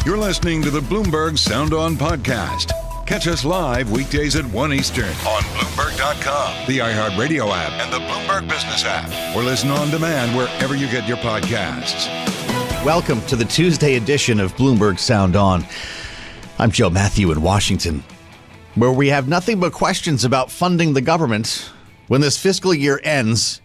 You're listening to the Bloomberg Sound On podcast. Catch us live weekdays at 1 Eastern on Bloomberg.com, the iHeartRadio app, and the Bloomberg Business app. Or listen on demand wherever you get your podcasts. Welcome to the Tuesday edition of Bloomberg Sound On. I'm Joe Mathieu in Washington, where we have nothing but questions about funding the government when this fiscal year ends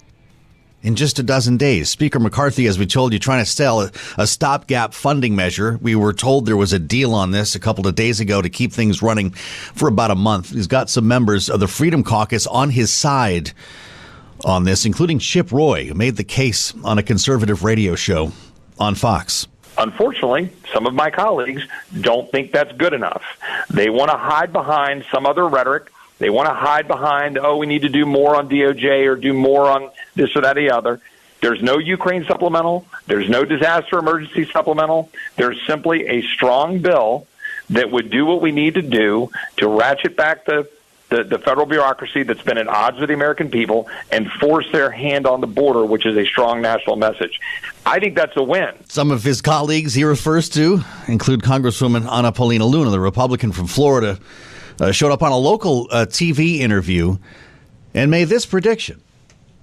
in just a dozen days. Speaker McCarthy, as we told you, trying to sell a stopgap funding measure. We were told there was a deal on this a couple of days ago to keep things running for about a month. He's got some members of the Freedom Caucus on his side on this, including Chip Roy, who made the case on a conservative radio show on Fox. Unfortunately, some of my colleagues don't think that's good enough. They want to hide behind some other rhetoric. They want to hide behind, we need to do more on DOJ or do more on this or that or the other. There's no Ukraine supplemental. There's no disaster emergency supplemental. There's simply a strong bill that would do what we need to do to ratchet back the federal bureaucracy that's been at odds with the American people and force their hand on the border, which is a strong national message. I think that's a win. Some of his colleagues he refers to include Congresswoman Anna Paulina Luna, the Republican from Florida, showed up on a local TV interview and made this prediction.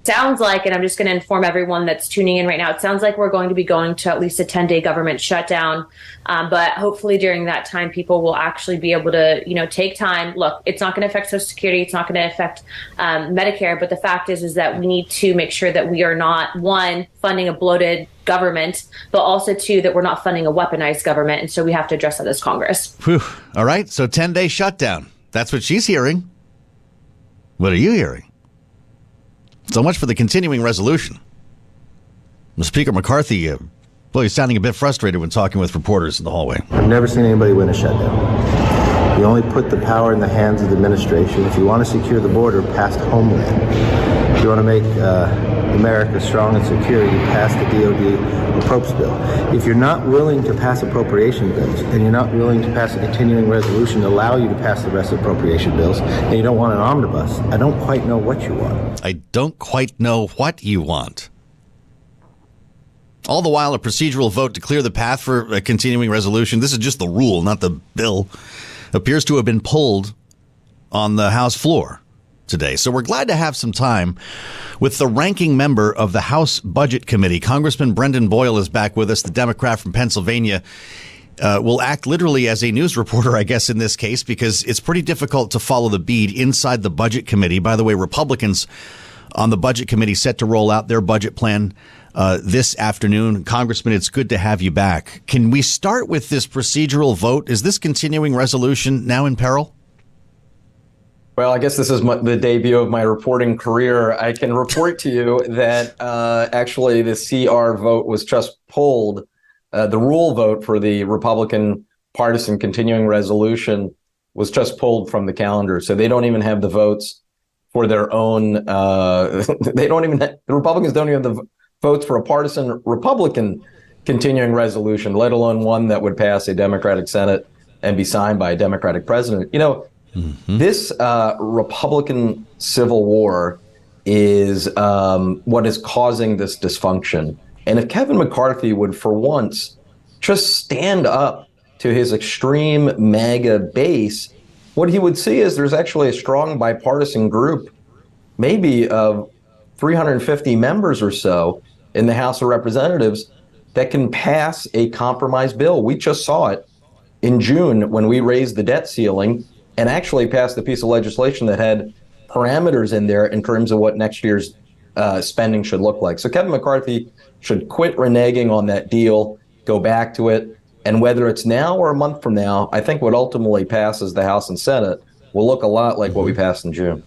Sounds like, and I'm just going to inform everyone that's tuning in right now, it sounds like we're going to be going to at least a 10-day government shutdown. But hopefully during that time, people will actually be able to, take time. Look, it's not going to affect Social Security. It's not going to affect Medicare. But the fact is that we need to make sure that we are not, one, funding a bloated government, but also, two, that we're not funding a weaponized government. And so we have to address that as Congress. Whew. All right. So 10-day shutdown. That's what she's hearing. What are you hearing? So much for the continuing resolution. Speaker McCarthy, he's sounding a bit frustrated when talking with reporters in the hallway. I've never seen anybody win a shutdown. You only put the power in the hands of the administration. If you want to secure the border, pass Homeland. If you want to make America strong and secure, you pass the DOD appropriations bill. If you're not willing to pass appropriation bills, and you're not willing to pass a continuing resolution to allow you to pass the rest of appropriation bills, and you don't want an omnibus, I don't quite know what you want. I don't quite know what you want. All the while, a procedural vote to clear the path for a continuing resolution, this is just the rule, not the bill, appears to have been pulled on the House floor today. So we're glad to have some time with the ranking member of the House Budget Committee. Congressman Brendan Boyle is back with us, the Democrat from Pennsylvania. Will act literally as a news reporter, I guess, in this case, because it's pretty difficult to follow the bead inside the Budget Committee. By the way, Republicans on the Budget Committee set to roll out their budget plan this afternoon. Congressman, it's good to have you back. Can we start with this procedural vote? Is this continuing resolution now in peril? Well, I guess this is the debut of my reporting career. I can report to you that actually the CR vote was just pulled. The rule vote for the Republican partisan continuing resolution was just pulled from the calendar. So they don't even have the votes for their own. The Republicans don't even have the votes for a partisan Republican continuing resolution, let alone one that would pass a Democratic Senate and be signed by a Democratic president. This Republican civil war is what is causing this dysfunction. And if Kevin McCarthy would, for once, just stand up to his extreme MAGA base, what he would see is there's actually a strong bipartisan group, maybe of 350 members or so in the House of Representatives, that can pass a compromise bill. We just saw it in June when we raised the debt ceiling and actually passed a piece of legislation that had parameters in there in terms of what next year's spending should look like. So Kevin McCarthy should quit reneging on that deal, go back to it, and whether it's now or a month from now, I think what ultimately passes the House and Senate will look a lot like what we passed in June.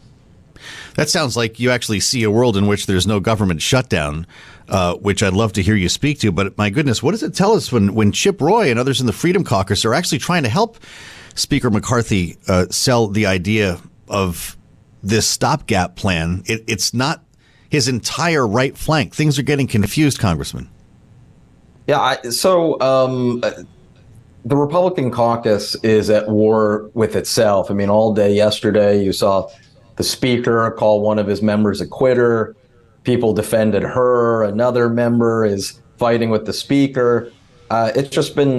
That sounds like you actually see a world in which there's no government shutdown, which I'd love to hear you speak to. But my goodness, what does it tell us when Chip Roy and others in the Freedom Caucus are actually trying to help Speaker McCarthy sell the idea of this stopgap plan? It's not his entire right flank. Things are getting confused, Congressman. Yeah, the Republican caucus is at war with itself. I mean, all day yesterday, you saw the speaker call one of his members a quitter. People defended her. Another member is fighting with the speaker. It's just been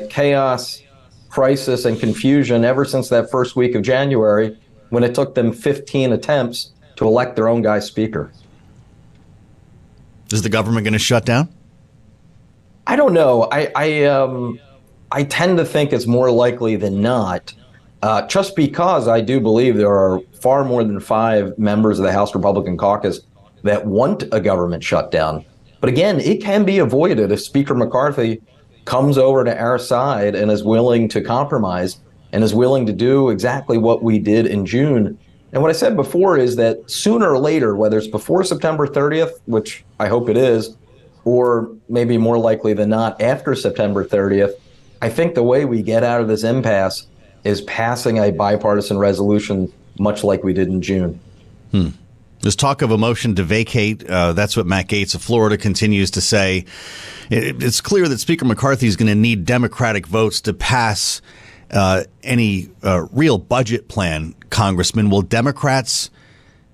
chaos, crisis, and confusion ever since that first week of January, when it took them 15 attempts to elect their own guy speaker. Is the government going to shut down? I don't know. I tend to think it's more likely than not, just because I do believe there are far more than 5 members of the House Republican caucus that want a government shutdown. But again, it can be avoided if Speaker McCarthy comes over to our side and is willing to compromise and is willing to do exactly what we did in June. And what I said before is that sooner or later, whether it's before September 30th, which I hope it is, or maybe more likely than not after September 30th, I think the way we get out of this impasse is passing a bipartisan resolution, much like we did in June. There's talk of a motion to vacate. That's what Matt Gaetz of Florida continues to say. It's clear that Speaker McCarthy is going to need Democratic votes to pass any real budget plan, Congressman. Will Democrats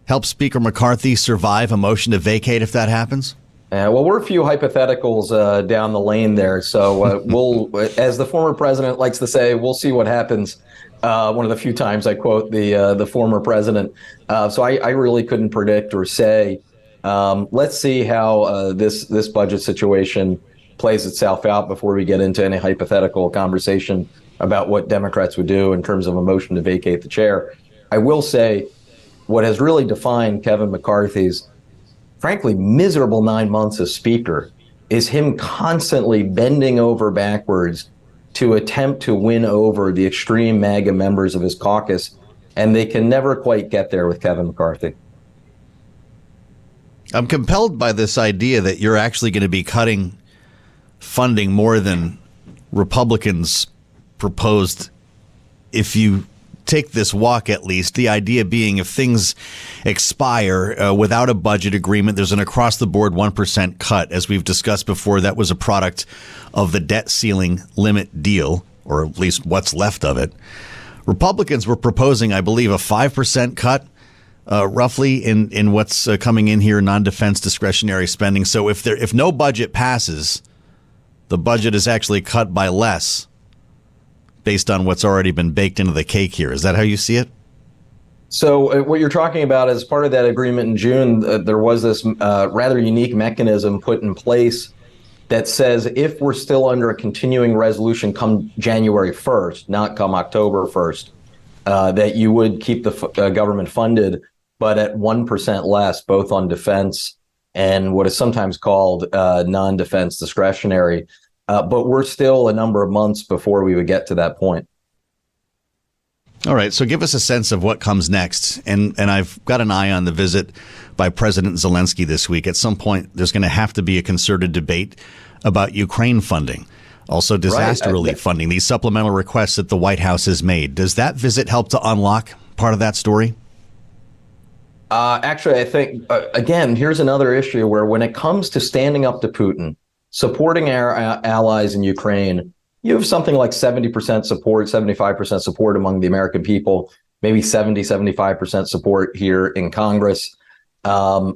help Speaker McCarthy survive a motion to vacate if that happens? Well, we're a few hypotheticals down the lane there. So we'll, as the former president likes to say, we'll see what happens. One of the few times I quote the former president. So I really couldn't predict or say. Let's see how this budget situation plays itself out before we get into any hypothetical conversation about what Democrats would do in terms of a motion to vacate the chair. I will say what has really defined Kevin McCarthy's frankly miserable 9 months as Speaker is him constantly bending over backwards to attempt to win over the extreme MAGA members of his caucus, and they can never quite get there with Kevin McCarthy. I'm compelled by this idea that you're actually going to be cutting funding more than Republicans proposed if you take this walk, at least. The idea being if things expire without a budget agreement, there's an across-the-board 1% cut. As we've discussed before, that was a product of the debt ceiling limit deal, or at least what's left of it. Republicans were proposing, I believe, a 5% cut, roughly, in what's coming in here, non-defense discretionary spending. So if no budget passes, the budget is actually cut by less based on what's already been baked into the cake here. Is that how you see it? So what you're talking about is part of that agreement in June. There was this rather unique mechanism put in place that says if we're still under a continuing resolution come January 1st, not come October 1st, that you would keep the government funded, but at 1% less, both on defense and what is sometimes called non-defense discretionary. But we're still a number of months before we would get to that point. All right. So give us a sense of what comes next. And I've got an eye on the visit by President Zelenskiy this week. At some point, there's going to have to be a concerted debate about Ukraine funding, also disaster relief funding, these supplemental requests that the White House has made. Does that visit help to unlock part of that story? Actually, I think, again, here's another issue where when it comes to standing up to Putin, supporting our allies in Ukraine, you have something like 70% support, 75% support among the American people, maybe 75% support here in Congress. But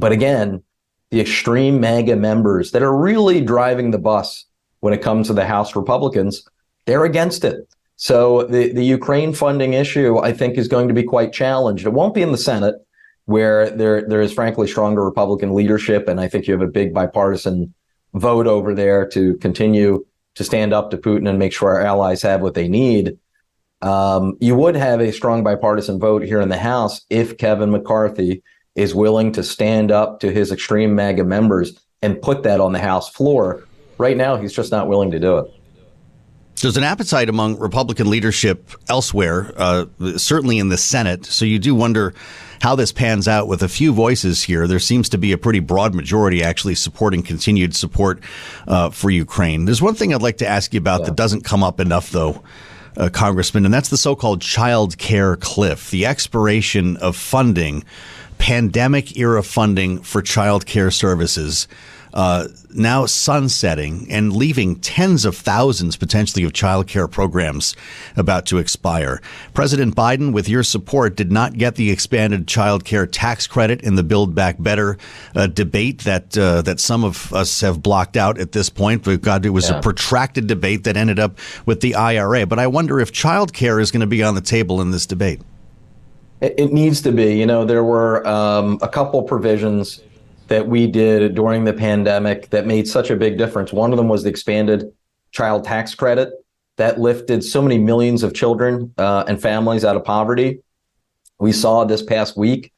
again, the extreme MAGA members that are really driving the bus when it comes to the House Republicans, they're against it. So the Ukraine funding issue, I think, is going to be quite challenged. It won't be in the Senate, where there is, frankly, stronger Republican leadership. And I think you have a big bipartisan vote over there to continue to stand up to Putin and make sure our allies have what they need. You would have a strong bipartisan vote here in the House if Kevin McCarthy is willing to stand up to his extreme MAGA members and put that on the House floor. Right now, he's just not willing to do it. There's an appetite among Republican leadership elsewhere, certainly in the Senate. So you do wonder how this pans out with a few voices here. There seems to be a pretty broad majority actually supporting continued support for Ukraine. There's one thing I'd like to ask you about that doesn't come up enough, though, Congressman, and that's the so-called child care cliff, the expiration of funding, pandemic era funding for child care services. now sunsetting and leaving tens of thousands potentially of child care programs about to expire. President Biden, with your support, did not get the expanded child care tax credit in the Build Back Better debate that some of us have blocked out at this point. It was a protracted debate that ended up with the IRA. But I wonder if child care is going to be on the table in this debate. It needs to be. You know, there were a couple provisions that we did during the pandemic that made such a big difference. One of them was the expanded child tax credit that lifted so many millions of children and families out of poverty. We saw this past week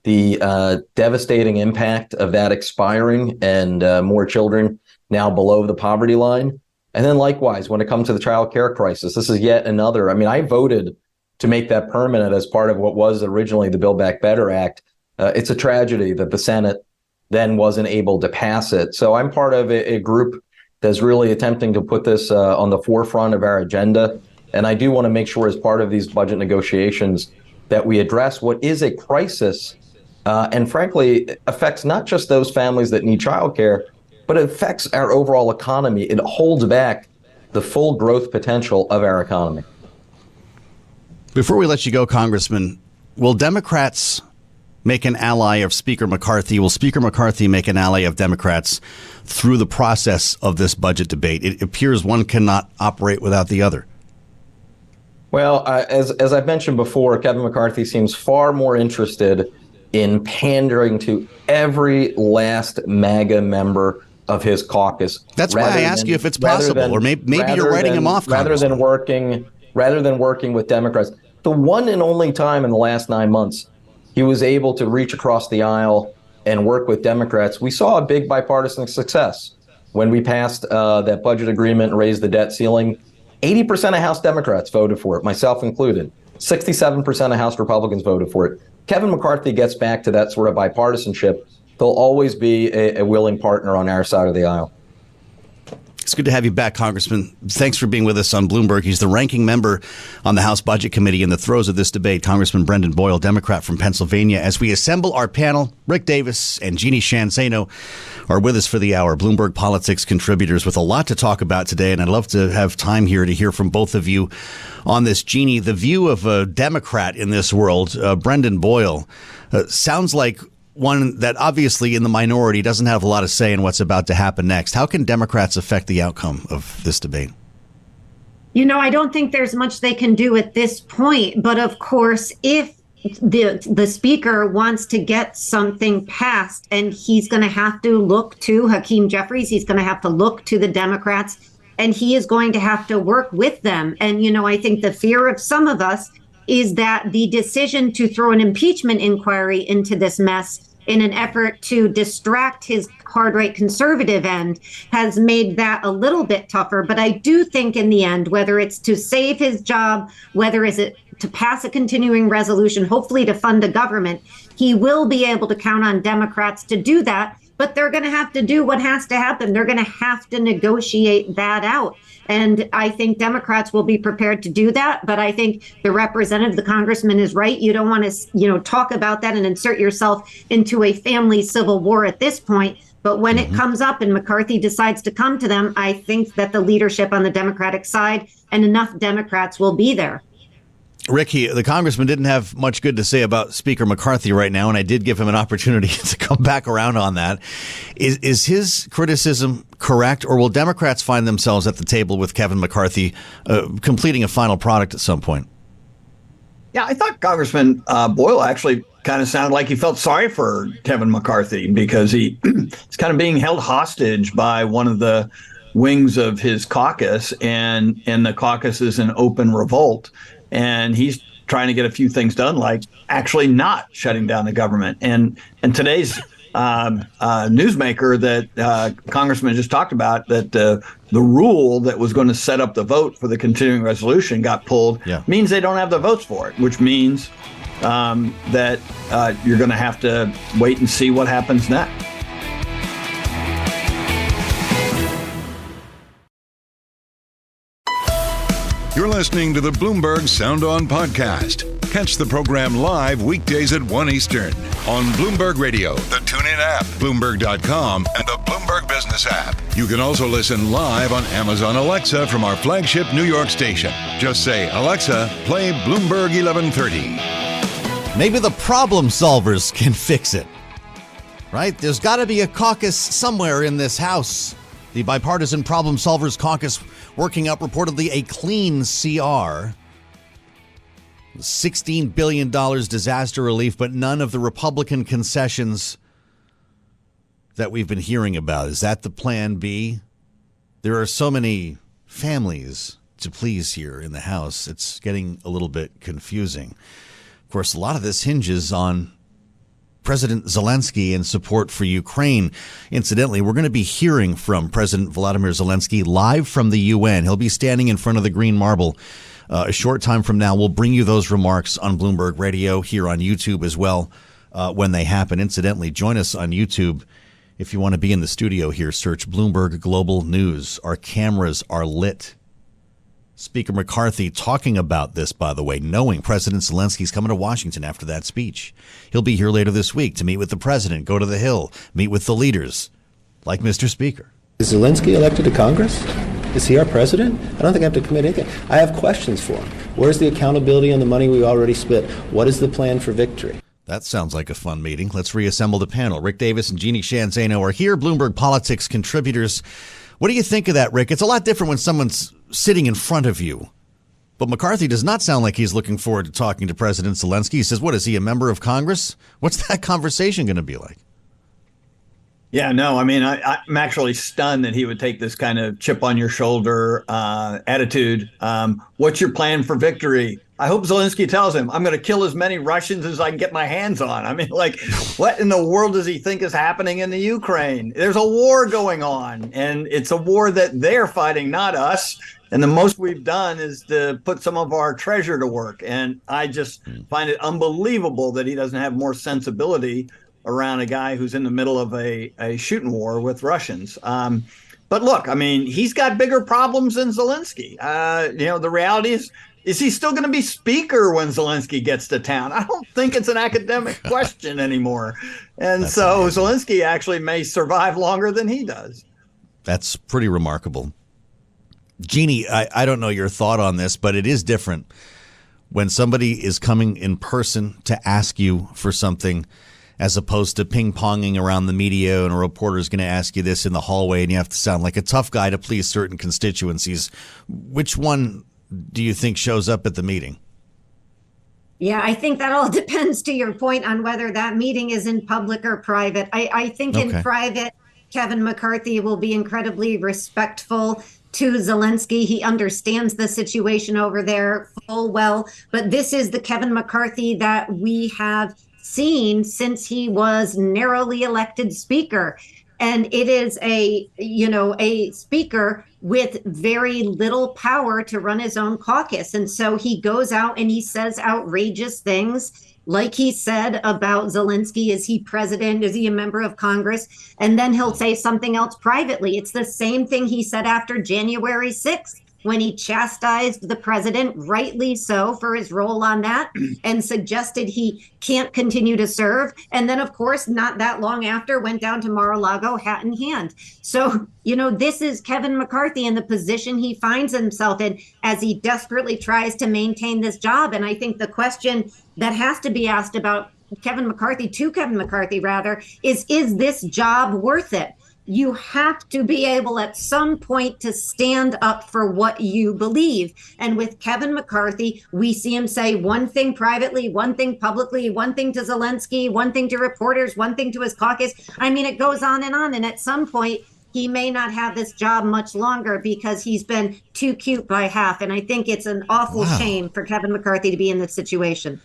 the devastating impact of that expiring and more children now below the poverty line. And then likewise, when it comes to the child care crisis, this is yet another. I mean, I voted to make that permanent as part of what was originally the Build Back Better Act. It's a tragedy that the Senate then wasn't able to pass it. So I'm part of a group that's really attempting to put this on the forefront of our agenda. And I do want to make sure as part of these budget negotiations that we address what is a crisis and frankly affects not just those families that need childcare, but it affects our overall economy. It holds back the full growth potential of our economy. Before we let you go, Congressman, will Democrats make an ally of Speaker McCarthy? Will Speaker McCarthy make an ally of Democrats through the process of this budget debate? It appears one cannot operate without the other. Well, as I've mentioned before, Kevin McCarthy seems far more interested in pandering to every last MAGA member of his caucus. That's why I ask you if it's possible, or maybe you're writing him off, rather than working with Democrats. The one and only time in the last 9 months he was able to reach across the aisle and work with Democrats, we saw a big bipartisan success when we passed that budget agreement and raised the debt ceiling. 80% of House Democrats voted for it, myself included. 67% of House Republicans voted for it. Kevin McCarthy gets back to that sort of bipartisanship. There'll always be a willing partner on our side of the aisle. It's good to have you back, Congressman. Thanks for being with us on Bloomberg. He's the ranking member on the House Budget Committee in the throes of this debate. Congressman Brendan Boyle, Democrat from Pennsylvania. As we assemble our panel, Rick Davis and Jeanne Zaino are with us for the hour. Bloomberg Politics contributors with a lot to talk about today, and I'd love to have time here to hear from both of you on this. Jeanne, the view of a Democrat in this world, Brendan Boyle, sounds like one that obviously in the minority doesn't have a lot of say in what's about to happen next. How can Democrats affect the outcome of this debate? You know, I don't think there's much they can do at this point. But of course, if the speaker wants to get something passed, and he's going to have to look to Hakeem Jeffries, he's going to have to look to the Democrats, and he is going to have to work with them. And, you know, I think the fear of some of us is that the decision to throw an impeachment inquiry into this mess in an effort to distract his hard-right conservative end has made that a little bit tougher. But I do think in the end, whether it's to save his job, whether it's to pass a continuing resolution, hopefully to fund a government, he will be able to count on Democrats to do that. But they're going to have to do what has to happen. They're going to have to negotiate that out. And I think Democrats will be prepared to do that. But I think the representative, the congressman, is right. You don't want to, talk about that and insert yourself into a family civil war at this point. But when it comes up and McCarthy decides to come to them, I think that the leadership on the Democratic side and enough Democrats will be there. Ricky, the congressman didn't have much good to say about Speaker McCarthy right now, and I did give him an opportunity to come back around on that. Is his criticism correct, or will Democrats find themselves at the table with Kevin McCarthy completing a final product at some point? Yeah, I thought Congressman Boyle actually kind of sounded like he felt sorry for Kevin McCarthy because he's kind of being held hostage by one of the wings of his caucus, and the caucus is in open revolt. And he's trying to get a few things done, like actually not shutting down the government. And today's newsmaker that Congressman just talked about, that the rule that was going to set up the vote for the continuing resolution got pulled, means they don't have the votes for it, which means that you're going to have to wait and see what happens next. You're listening to the Bloomberg Sound On podcast. Catch the program live weekdays at 1 Eastern on Bloomberg Radio, the TuneIn app, Bloomberg.com, and the Bloomberg Business app. You can also listen live on Amazon Alexa from our flagship New York station. Just say, Alexa, play Bloomberg 1130. Maybe the problem solvers can fix it, right? There's got to be a caucus somewhere in this House. The Bipartisan Problem Solvers Caucus working up reportedly a clean CR. $16 billion disaster relief, but none of the Republican concessions that we've been hearing about. Is that the plan B? There are so many families to please here in the House. It's getting a little bit confusing. Of course, a lot of this hinges on President Zelenskiy and support for Ukraine. Incidentally, we're going to be hearing from President Volodymyr Zelenskiy live from the UN. He'll be standing in front of the Green Marble a short time from now. We'll bring you those remarks on Bloomberg Radio, here on YouTube as well, when they happen. Incidentally, join us on YouTube if you want to be in the studio here. Search Bloomberg Global News. Our cameras are lit. Speaker McCarthy talking about this, by the way, knowing President Zelenskyy's coming to Washington after that speech. He'll be here later this week to meet with the president, go to the Hill, meet with the leaders, like Mr. Speaker. Is Zelenskiy elected to Congress? Is he our president? I don't think I have to commit anything. I have questions for him. Where's the accountability on the money we already spent? What is the plan for victory? That sounds like a fun meeting. Let's reassemble the panel. Rick Davis and Jeanne Zaino are here, Bloomberg Politics contributors. What do you think of that, Rick? It's a lot different when someone's sitting in front of you. But McCarthy does not sound like he's looking forward to talking to President Zelenskiy. He says, what, is he a member of Congress? What's that conversation going to be like? Yeah, no, I mean, I'm actually stunned that he would take this kind of chip on your shoulder attitude. What's your plan for victory? I hope Zelensky tells him, I'm going to kill as many Russians as I can get my hands on. I mean, like, what in the world does he think is happening in the Ukraine? There's a war going on, and it's a war that they're fighting, not us. And the most we've done is to put some of our treasure to work. And I just find it unbelievable that he doesn't have more sensibility around a guy who's in the middle of a shooting war with Russians. But look, I mean, he's got bigger problems than Zelensky. The reality is he still going to be speaker when Zelensky gets to town? I don't think it's an academic question anymore. And that's so amazing. Zelensky actually may survive longer than he does. That's pretty remarkable. Jeanne, I don't know your thought on this, but it is different when somebody is coming in person to ask you for something, as opposed to ping-ponging around the media and a reporter is going to ask you this in the hallway and you have to sound like a tough guy to please certain constituencies. Which one do you think shows up at the meeting? Yeah, I think that all depends, to your point, on whether that meeting is in public or private. I think in private, Kevin McCarthy will be incredibly respectful to Zelensky. He understands the situation over there full well. But this is the Kevin McCarthy that we have seen since he was narrowly elected speaker. And it is a speaker with very little power to run his own caucus. And so he goes out and he says outrageous things, like he said about Zelenskiy. Is he president? Is he a member of Congress? And then he'll say something else privately. It's the same thing he said after January 6th, when he chastised the president, rightly so, for his role on that, and suggested he can't continue to serve. And then, of course, not that long after, went down to Mar-a-Lago, hat in hand. So, this is Kevin McCarthy in the position he finds himself in as he desperately tries to maintain this job. And I think the question that has to be asked about Kevin McCarthy, is this job worth it? You have to be able at some point to stand up for what you believe. And with Kevin McCarthy, we see him say one thing privately, one thing publicly, one thing to Zelensky, one thing to reporters, one thing to his caucus. I mean, it goes on. And at some point, he may not have this job much longer because he's been too cute by half. And I think it's an awful shame for Kevin McCarthy to be in this situation.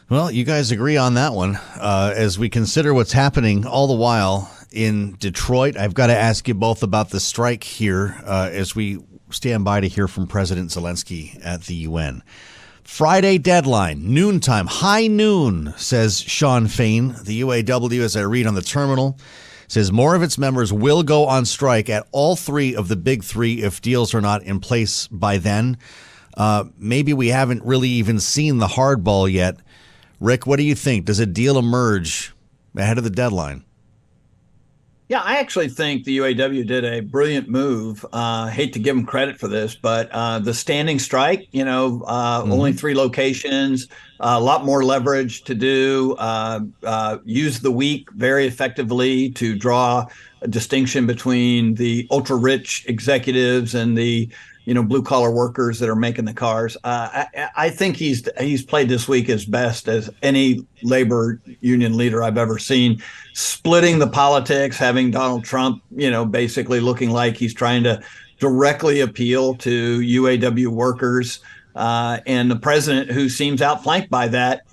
Well, you guys agree on that one. As we consider what's happening all the while in Detroit, I've got to ask you both about the strike here as we stand by to hear from President Zelenskiy at the UN. Friday deadline, noontime, high noon, says Sean Fain. The UAW, as I read on the terminal, says more of its members will go on strike at all three of the big three if deals are not in place by then. Maybe we haven't really even seen the hardball yet. Rick, what do you think? Does a deal emerge ahead of the deadline? Yeah, I actually think the UAW did a brilliant move. Hate to give them credit for this, but the standing strike, only 3 locations, a lot more leverage to do, use the week very effectively to draw a distinction between the ultra rich executives and the blue collar workers that are making the cars. I think he's played this week as best as any labor union leader I've ever seen, splitting the politics, having Donald Trump, basically looking like he's trying to directly appeal to UAW workers. And the president, who seems outflanked by that,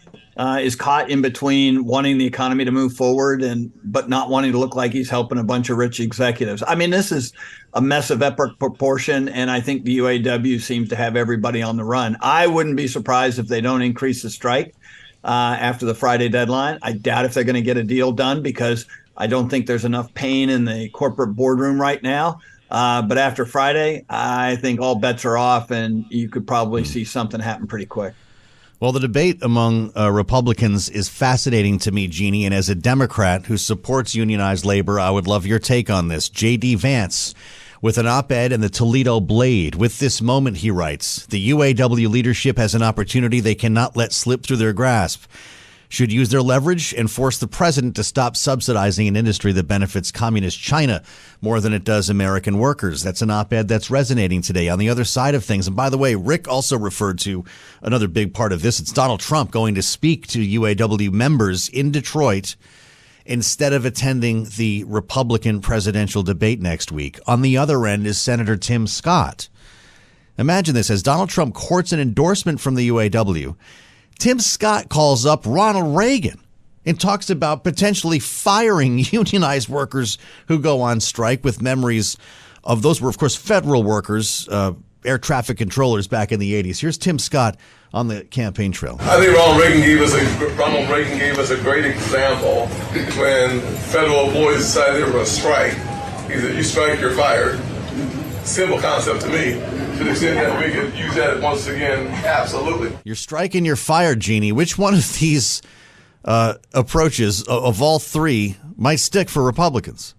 is caught in between wanting the economy to move forward but not wanting to look like he's helping a bunch of rich executives. I mean, this is a mess of epic proportion, and I think the UAW seems to have everybody on the run. I wouldn't be surprised if they don't increase the strike after the Friday deadline. I doubt if they're going to get a deal done because I don't think there's enough pain in the corporate boardroom right now. But after Friday, I think all bets are off, and you could probably see something happen pretty quick. Well, the debate among Republicans is fascinating to me, Jeanne, and as a Democrat who supports unionized labor, I would love your take on this. J.D. Vance, with an op-ed in the Toledo Blade. With this moment, he writes, the UAW leadership has an opportunity they cannot let slip through their grasp. Should use their leverage and force the president to stop subsidizing an industry that benefits communist China more than it does American workers. That's an op-ed that's resonating today on the other side of things. And by the way, Rick also referred to another big part of this. It's Donald Trump going to speak to UAW members in Detroit instead of attending the Republican presidential debate next week. On the other end is Senator Tim Scott. Imagine this. As Donald Trump courts an endorsement from the UAW, Tim Scott calls up Ronald Reagan and talks about potentially firing unionized workers who go on strike, with memories of those were, of course, federal workers, air traffic controllers back in the 80s. Here's Tim Scott on the campaign trail. I think Ronald Reagan gave us a great example when federal employees decided they were going to strike. He said, you strike, you're fired. Simple concept to me. To the extent that we could use that once again, absolutely. You're striking, you're fired, Jeanne. Which one of these approaches of all 3 might stick for Republicans?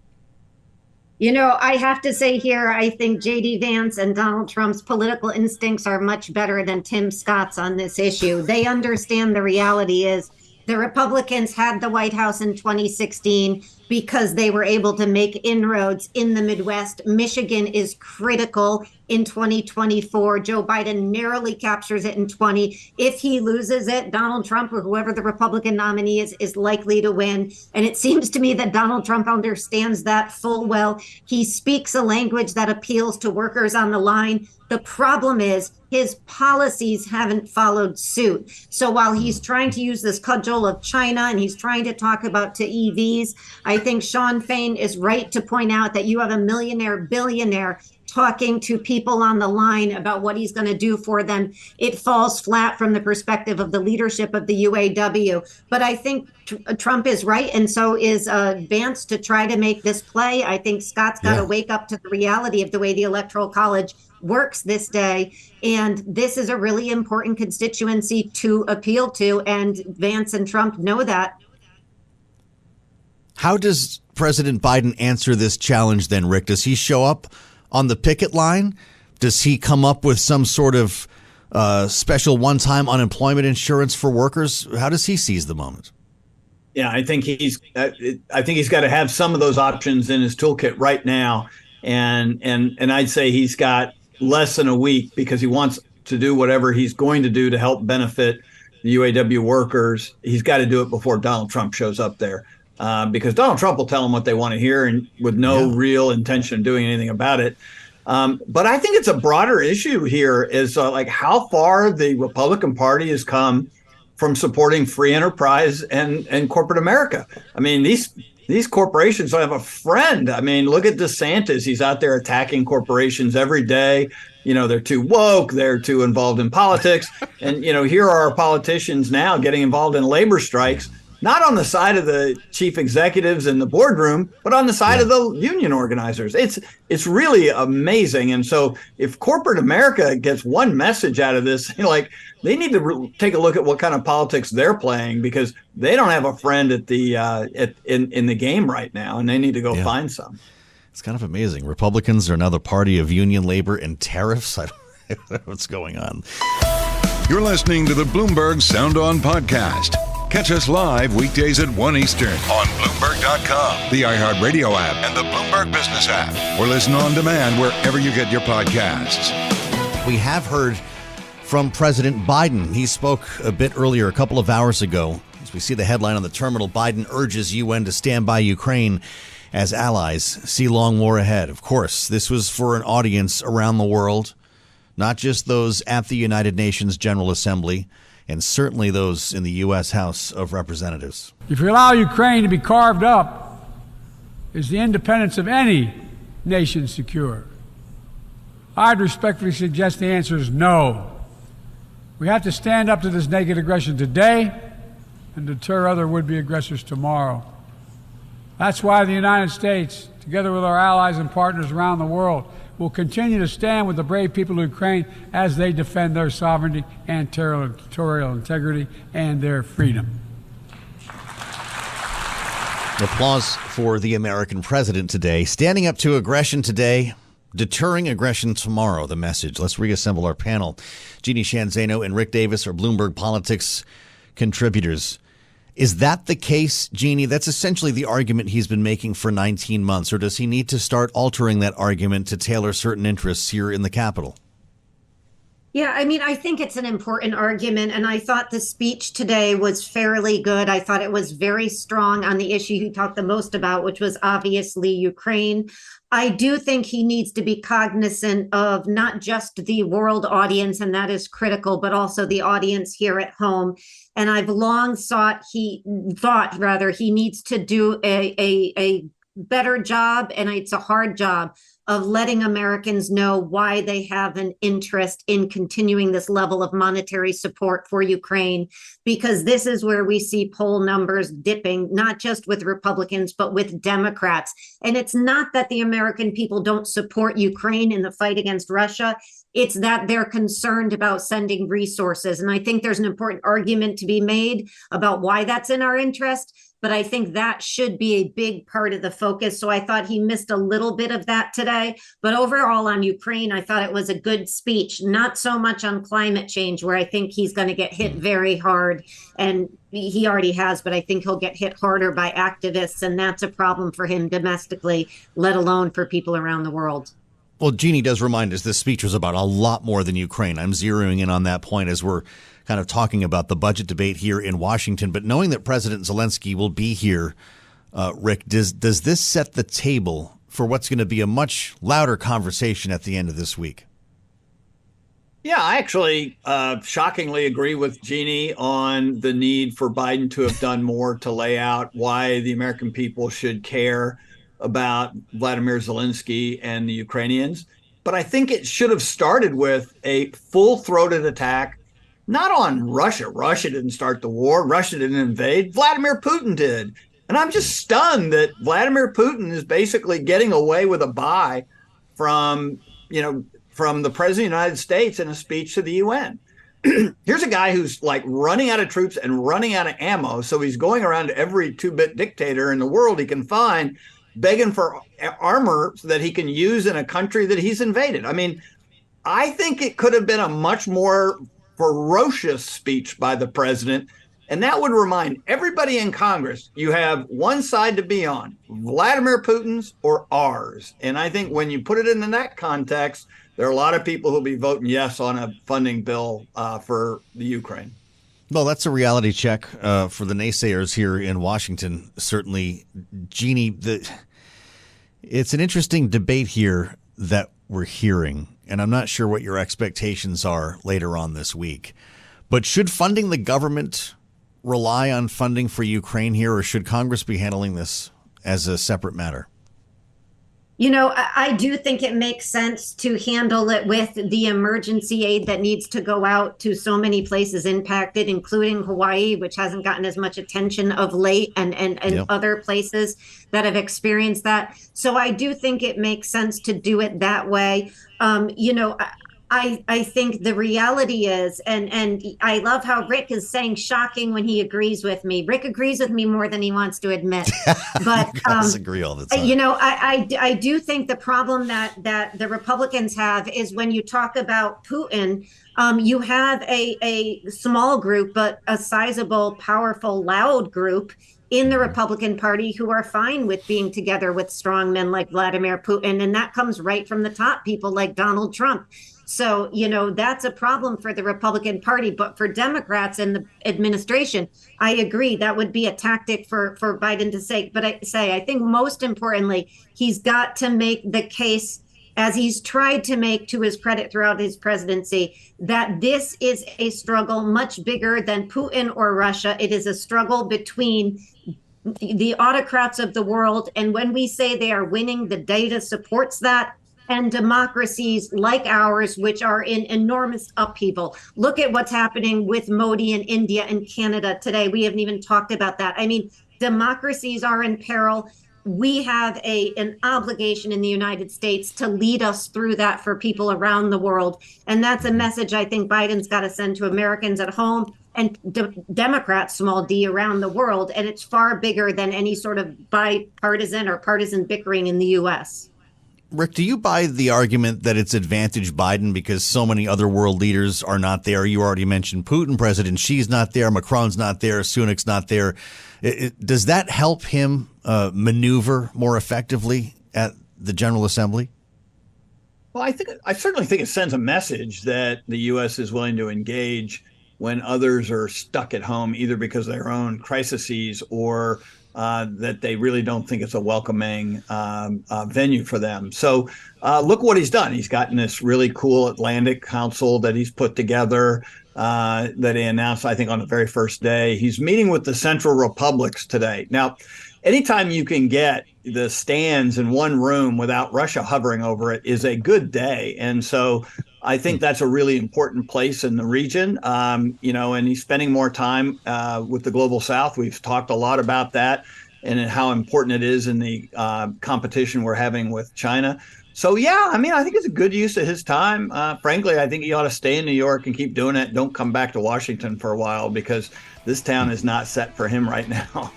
I have to say here, I think J.D. Vance and Donald Trump's political instincts are much better than Tim Scott's on this issue. They understand the reality is the Republicans had the White House in 2016 because they were able to make inroads in the Midwest. Michigan is critical in 2024. Joe Biden narrowly captures it in 20. If he loses it, Donald Trump or whoever the Republican nominee is likely to win. And it seems to me that Donald Trump understands that full well. He speaks a language that appeals to workers on the line. The problem is his policies haven't followed suit. So while he's trying to use this cudgel of China and he's trying to talk about to EVs, I think Sean Fain is right to point out that you have a millionaire billionaire talking to people on the line about what he's going to do for them. It falls flat from the perspective of the leadership of the UAW. But I think Trump is right, and so is Vance, to try to make this play. I think Scott's got to wake up to the reality of the way the Electoral College works this day. And this is a really important constituency to appeal to, and Vance and Trump know that. How does President Biden answer this challenge then, Rick? Does he show up on the picket line? Does he come up with some sort of special one-time unemployment insurance for workers? How does he seize the moment? Yeah, I think he's got to have some of those options in his toolkit right now, and I'd say he's got less than a week because he wants to do whatever he's going to do to help benefit the UAW workers. He's got to do it before Donald Trump shows up there. Because Donald Trump will tell them what they want to hear and with no real intention of doing anything about it. But I think it's a broader issue here is like how far the Republican Party has come from supporting free enterprise and corporate America. I mean, these corporations don't have a friend. I mean, look at DeSantis. He's out there attacking corporations every day. They're too woke. They're too involved in politics. And, here are our politicians now getting involved in labor strikes not on the side of the chief executives in the boardroom, but on the side of the union organizers. It's really amazing. And so if corporate America gets one message out of this, like they need to take a look at what kind of politics they're playing, because they don't have a friend at the in the game right now, and they need to go find some. It's kind of amazing. Republicans are now the party of union labor and tariffs. I don't know what's going on. You're listening to the Bloomberg Sound On podcast. Catch us live weekdays at 1 Eastern on Bloomberg.com, the iHeartRadio app, and the Bloomberg Business app. Or listen on demand wherever you get your podcasts. We have heard from President Biden. He spoke a bit earlier, a couple of hours ago. As we see the headline on the terminal, Biden urges UN to stand by Ukraine as allies see long war ahead. Of course, this was for an audience around the world, not just those at the United Nations General Assembly, and certainly those in the U.S. House of Representatives. If you allow Ukraine to be carved up, is the independence of any nation secure? I'd respectfully suggest the answer is no. We have to stand up to this naked aggression today and deter other would-be aggressors tomorrow. That's why the United States, together with our allies and partners around the world, will continue to stand with the brave people of Ukraine as they defend their sovereignty and territorial integrity and their freedom. Applause for the American president today. Standing up to aggression today, deterring aggression tomorrow, the message. Let's reassemble our panel. Jeanne, Zaino, and Rick Davis are Bloomberg Politics contributors. Is that the case, Jeanne? That's essentially the argument he's been making for 19 months. Or does he need to start altering that argument to tailor certain interests here in the Capitol? Yeah, I mean, I think it's an important argument, and I thought the speech today was fairly good. I thought it was very strong on the issue he talked the most about, which was obviously Ukraine. I do think he needs to be cognizant of not just the world audience, and that is critical, but also the audience here at home. And I've long thought he needs to do a better job, and it's a hard job, of letting Americans know why they have an interest in continuing this level of monetary support for Ukraine, because this is where we see poll numbers dipping, not just with Republicans, but with Democrats. And it's not that the American people don't support Ukraine in the fight against Russia. It's that they're concerned about sending resources. And I think there's an important argument to be made about why that's in our interest. But I think that should be a big part of the focus. So I thought he missed a little bit of that today. But overall on Ukraine, I thought it was a good speech, not so much on climate change, where I think he's going to get hit very hard. And he already has, but I think he'll get hit harder by activists. And that's a problem for him domestically, let alone for people around the world. Well, Jeanne does remind us this speech was about a lot more than Ukraine. I'm zeroing in on that point as we're kind of talking about the budget debate here in Washington. But knowing that President Zelenskiy will be here, Rick, does this set the table for what's going to be a much louder conversation at the end of this week? Yeah, I actually shockingly agree with Jeanne on the need for Biden to have done more to lay out why the American people should care about Volodymyr Zelenskiy and the Ukrainians. But I think it should have started with a full-throated attack, not on Russia. Russia didn't start the war. Russia didn't invade. Vladimir Putin did. And I'm just stunned that Vladimir Putin is basically getting away with a bye from the president of the United States in a speech to the UN. Here's a guy who's like running out of troops and running out of ammo. So he's going around to every two-bit dictator in the world he can find, begging for armor so that he can use in a country that he's invaded. I mean, I think it could have been a much more ferocious speech by the president. And that would remind everybody in Congress, you have one side to be on, Vladimir Putin's or ours. And I think when you put it in that context, there are a lot of people who'll be voting yes on a funding bill for the Ukraine. Well, that's a reality check for the naysayers here in Washington. Certainly, Jeanne, it's an interesting debate here that we're hearing, and I'm not sure what your expectations are later on this week. But should funding the government rely on funding for Ukraine here, or should Congress be handling this as a separate matter? You know, I do think it makes sense to handle it with the emergency aid that needs to go out to so many places impacted, including Hawaii, which hasn't gotten as much attention of late, and Yep. other places that have experienced that. So I do think it makes sense to do it that way. You know, I think the reality is, and I love how Rick is saying shocking when he agrees with me. Rick agrees with me more than he wants to admit. But I disagree all the time. you know, I do think the problem that the Republicans have is when you talk about Putin, you have a small group, but a sizable, powerful, loud group in the Republican Party who are fine with being together with strong men like Vladimir Putin. And that comes right from the top, people like Donald Trump. So, you know, that's a problem for the Republican Party. But for Democrats and the administration, I agree that would be a tactic for Biden to say. But I think most importantly, he's got to make the case, as he's tried to make to his credit throughout his presidency, that this is a struggle much bigger than Putin or Russia. It is a struggle between the autocrats of the world. And when we say they are winning, the data supports that. And democracies like ours, which are in enormous upheaval. Look at what's happening with Modi in India and Canada today. We haven't even talked about that. I mean, democracies are in peril. We have an obligation in the United States to lead us through that for people around the world. And that's a message I think Biden's got to send to Americans at home and Democrats, small d, around the world. And it's far bigger than any sort of bipartisan or partisan bickering in the U.S. Rick, do you buy the argument that it's advantage Biden because so many other world leaders are not there? You already mentioned Putin, President Xi's not there, Macron's not there, Sunak's not there. Does that help him maneuver more effectively at the General Assembly? Well, I certainly think it sends a message that the U.S. is willing to engage when others are stuck at home, either because of their own crises or that they really don't think it's a welcoming venue for them. So look what he's done. He's gotten this really cool Atlantic Council that he's put together that he announced, I think, on the very first day. He's meeting with the Central Republics today. Now, anytime you can get the stands in one room without Russia hovering over it is a good day. And so I think that's a really important place in the region, you know, and he's spending more time with the Global South. We've talked a lot about that and how important it is in the competition we're having with China. So, yeah, I mean, I think it's a good use of his time. Frankly, I think he ought to stay in New York and keep doing it. Don't come back to Washington for a while because this town is not set for him right now.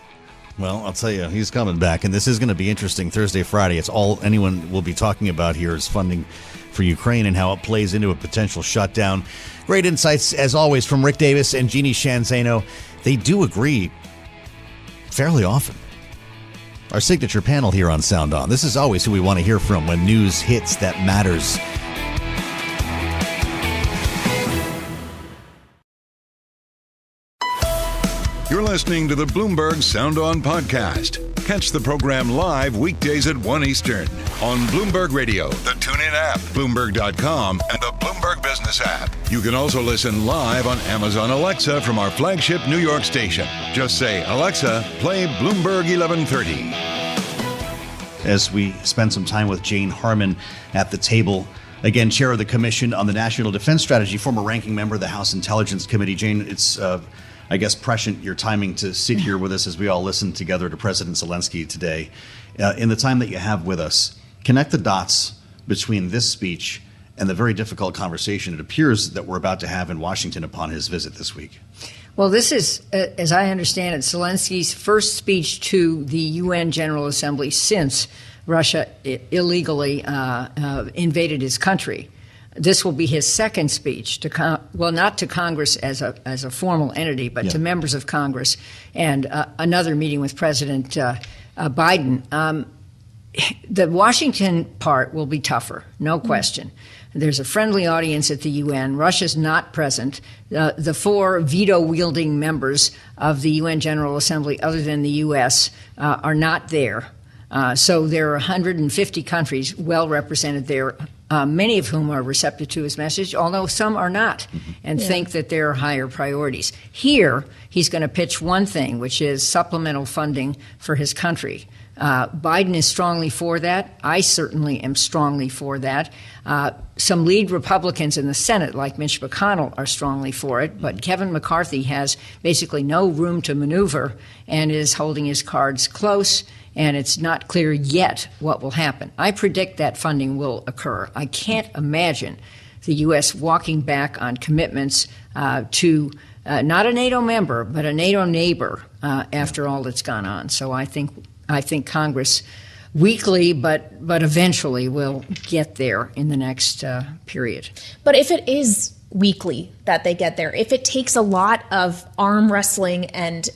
Well, I'll tell you, he's coming back, and this is going to be interesting Thursday, Friday. It's all anyone will be talking about here is funding for Ukraine and how it plays into a potential shutdown. Great insights, as always, from Rick Davis and Jeanne Zaino. They do agree fairly often. Our signature panel here on Sound On. This is always who we want to hear from when news hits that matters. You're listening to the Bloomberg Sound On podcast. Catch the program live weekdays at 1 Eastern on Bloomberg Radio, the TuneIn app, Bloomberg.com, and the Bloomberg Business app. You can also listen live on Amazon Alexa from our flagship New York station. Just say, Alexa, play Bloomberg 1130. As we spend some time with Jane Harman at the table, again, chair of the Commission on the National Defense Strategy, former ranking member of the House Intelligence Committee. Jane, it's I guess, prescient your timing to sit here with us as we all listen together to President Zelenskiy today. In the time that you have with us, connect the dots between this speech and the very difficult conversation it appears that we're about to have in Washington upon his visit this week. Well, this is, as I understand it, Zelenskyy's first speech to the UN General Assembly since Russia illegally invaded his country. This will be his second speech to not to Congress as a formal entity, but to members of Congress, and another meeting with President Biden. The Washington part will be tougher, no question. There's a friendly audience at the UN. Russia's not present. The four veto-wielding members of the UN General Assembly, other than the U.S., are not there. So there are 150 countries well represented there. Many of whom are receptive to his message, although some are not, and think that there are higher priorities. Here, he's going to pitch one thing, which is supplemental funding for his country. Biden is strongly for that. I certainly am strongly for that. Some lead Republicans in the Senate, like Mitch McConnell, are strongly for it, but Kevin McCarthy has basically no room to maneuver and is holding his cards close, and it's not clear yet what will happen. I predict that funding will occur. I can't imagine the U.S. walking back on commitments to not a NATO member, but a NATO neighbor after all that's gone on. So I think Congress weakly, but eventually will get there in the next period. But if it is weakly that they get there, if it takes a lot of arm wrestling and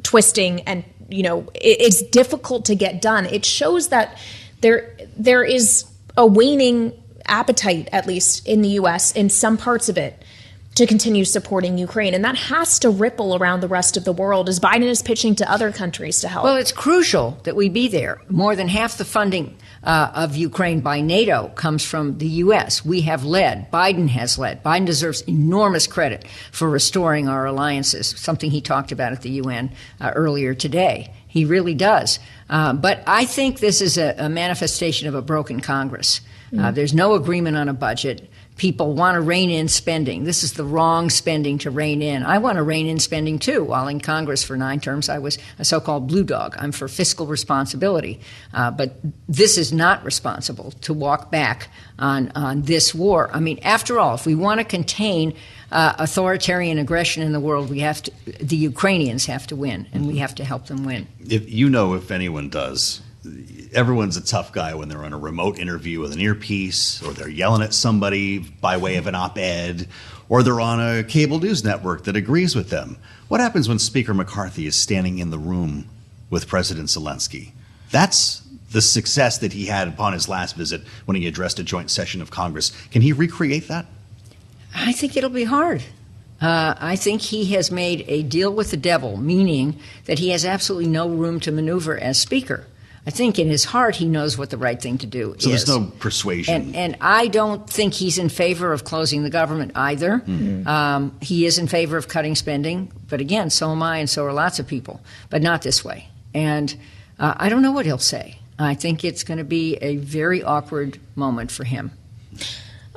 twisting, and it's difficult to get done, it shows that there is a waning appetite, at least in the U.S., in some parts of it, to continue supporting Ukraine. And that has to ripple around the rest of the world as Biden is pitching to other countries to help. Well, it's crucial that we be there. More than half the funding of Ukraine by NATO comes from the U.S. We have led. Biden has led. Biden deserves enormous credit for restoring our alliances, something he talked about at the UN earlier today. He really does. But I think this is a manifestation of a broken Congress. There's no agreement on a budget. People want to rein in spending. This is the wrong spending to rein in. I want to rein in spending, too. While in Congress for 9 terms, I was a so-called blue dog. I'm for fiscal responsibility. But this is not responsible to walk back on this war. I mean, after all, if we want to contain authoritarian aggression in the world, the Ukrainians have to win, and we have to help them win. If anyone does, everyone's a tough guy when they're on a remote interview with an earpiece, or they're yelling at somebody by way of an op-ed, or they're on a cable news network that agrees with them. What happens when Speaker McCarthy is standing in the room with President Zelenskiy? That's the success that he had upon his last visit when he addressed a joint session of Congress. Can he recreate that? I think it'll be hard. I think he has made a deal with the devil, meaning that he has absolutely no room to maneuver as Speaker. I think in his heart he knows what the right thing to do is. So there's no persuasion. And I don't think he's in favor of closing the government either. Mm-hmm. He is in favor of cutting spending. But again, so am I, and so are lots of people. But not this way. And I don't know what he'll say. I think it's going to be a very awkward moment for him.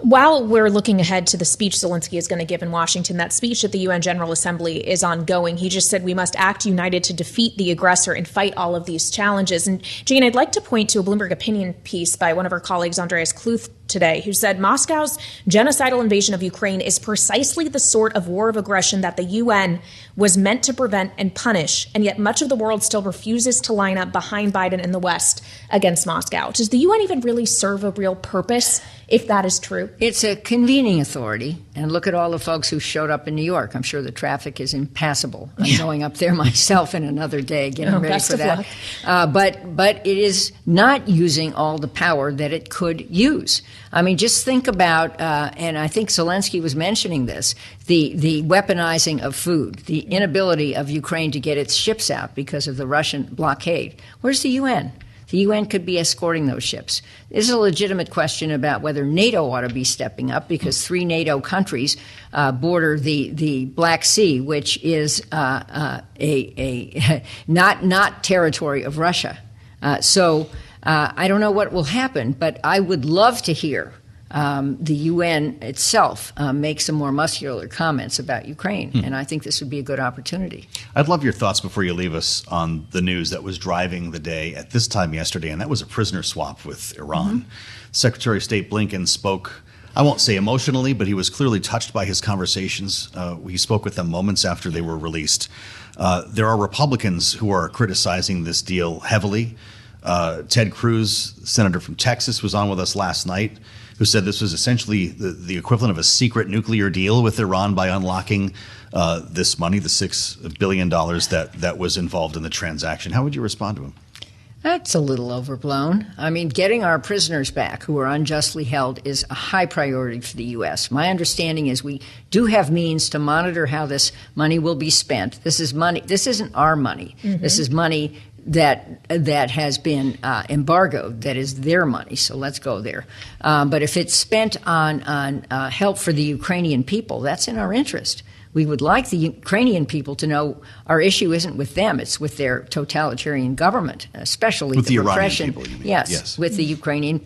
While we're looking ahead to the speech Zelensky is going to give in Washington, that speech at the UN General Assembly is ongoing. He just said we must act united to defeat the aggressor and fight all of these challenges. And Jeanne, I'd like to point to a Bloomberg opinion piece by one of our colleagues, Andreas Kluth, today, who said Moscow's genocidal invasion of Ukraine is precisely the sort of war of aggression that the UN was meant to prevent and punish, and yet much of the world still refuses to line up behind Biden and the West against Moscow. Does the UN even really serve a real purpose if that is true? It's a convening authority, and look at all the folks who showed up in New York. I'm sure the traffic is impassable. I'm going up there myself in another day, getting ready for that. But it is not using all the power that it could use. I mean, just think about, and I think Zelensky was mentioning this, the weaponizing of food, the inability of Ukraine to get its ships out because of the Russian blockade. Where's the UN? The UN could be escorting those ships. This is a legitimate question about whether NATO ought to be stepping up, because 3 NATO countries border the Black Sea, which is not territory of Russia. So I don't know what will happen, but I would love to hear the UN itself make some more muscular comments about Ukraine, and I think this would be a good opportunity. I'd love your thoughts before you leave us on the news that was driving the day at this time yesterday, and that was a prisoner swap with Iran. Mm-hmm. Secretary of State Blinken spoke, I won't say emotionally, but he was clearly touched by his conversations. He spoke with them moments after they were released. There are Republicans who are criticizing this deal heavily. Ted Cruz, senator from Texas, was on with us last night, who said this was essentially the equivalent of a secret nuclear deal with Iran by unlocking this money, the $6 billion that was involved in the transaction. How would you respond to him? That's a little overblown. I mean, getting our prisoners back who are unjustly held is a high priority for the U.S. My understanding is we do have means to monitor how this money will be spent. This is money. This isn't our money. Mm-hmm. This is money that has been embargoed. That is their money, so let's go there. But if it's spent on help for the Ukrainian people, that's in our interest. We would like the Ukrainian people to know our issue isn't with them; it's with their totalitarian government, especially with the repression. Iranian people, you mean? Yes, with the Iranian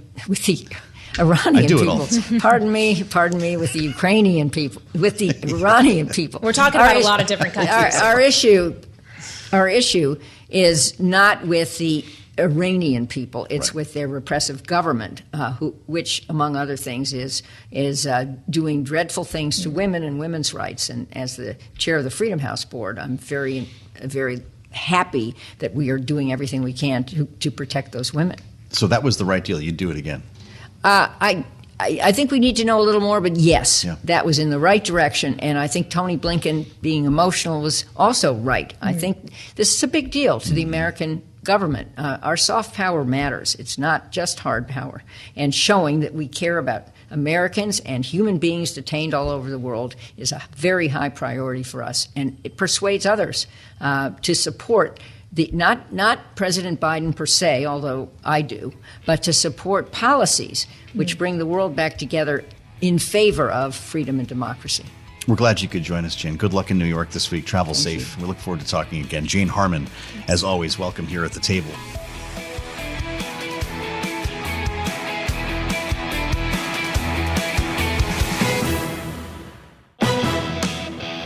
people. Pardon me, with the Ukrainian people, with the Iranian people. We're talking about a lot of different countries. Our issue is not with the Iranian people; it's with their repressive government, which, among other things, is doing dreadful things to women and women's rights. And as the chair of the Freedom House board, I'm very, very happy that we are doing everything we can to protect those women. So that was the right deal. You'd do it again. I think we need to know a little more, but yes, that was in the right direction. And I think Tony Blinken being emotional was also right. I think this is a big deal to the American government. Our soft power matters. It's not just hard power. And showing that we care about Americans and human beings detained all over the world is a very high priority for us. And it persuades others to support not President Biden per se, although I do, but to support policies which bring the world back together in favor of freedom and democracy. We're glad you could join us, Jeanne. Good luck in New York this week. Travel safe. We look forward to talking again. Jeanne Harman, as always, welcome here at the table.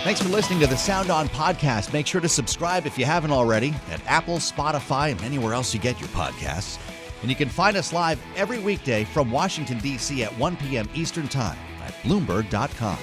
Thanks for listening to the Sound On podcast. Make sure to subscribe if you haven't already at Apple, Spotify, and anywhere else you get your podcasts. And you can find us live every weekday from Washington, D.C. at 1 p.m. Eastern Time at Bloomberg.com.